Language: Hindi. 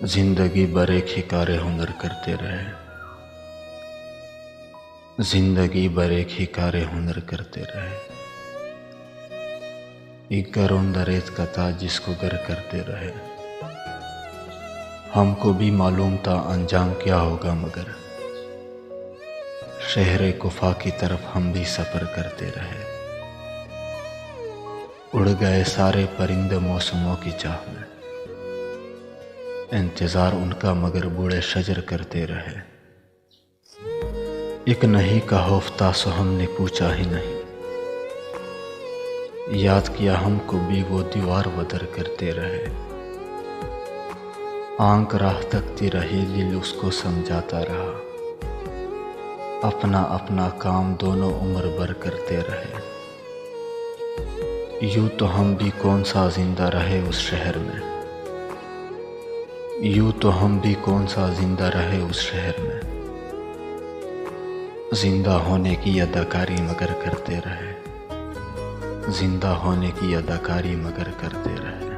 जिंदगी भर एक ही कार्य हुनर करते रहे। जिंदगी भर एक ही कार्य हुनर करते रहे। एक घरों रेत का था जिसको घर करते रहे। हमको भी मालूम था अंजाम क्या होगा, मगर शहरे कुफा की तरफ हम भी सफर करते रहे। उड़ गए सारे परिंदे मौसमों की चाह में, इंतजार उनका मगर बूढ़े शजर करते रहे। एक नहीं का खौफ था सो हमने पूछा ही नहीं, याद किया हमको भी वो दीवार बदर करते रहे। आंख राह तकती रही, दिल उसको समझाता रहा, अपना अपना काम दोनों उम्र भर करते रहे। यूं तो हम भी कौन सा जिंदा रहे उस शहर में, यूं तो हम भी कौन सा जिंदा रहे उस शहर में। जिंदा होने की अदाकारी मगर करते रहे, जिंदा होने की अदाकारी मगर करते रहे।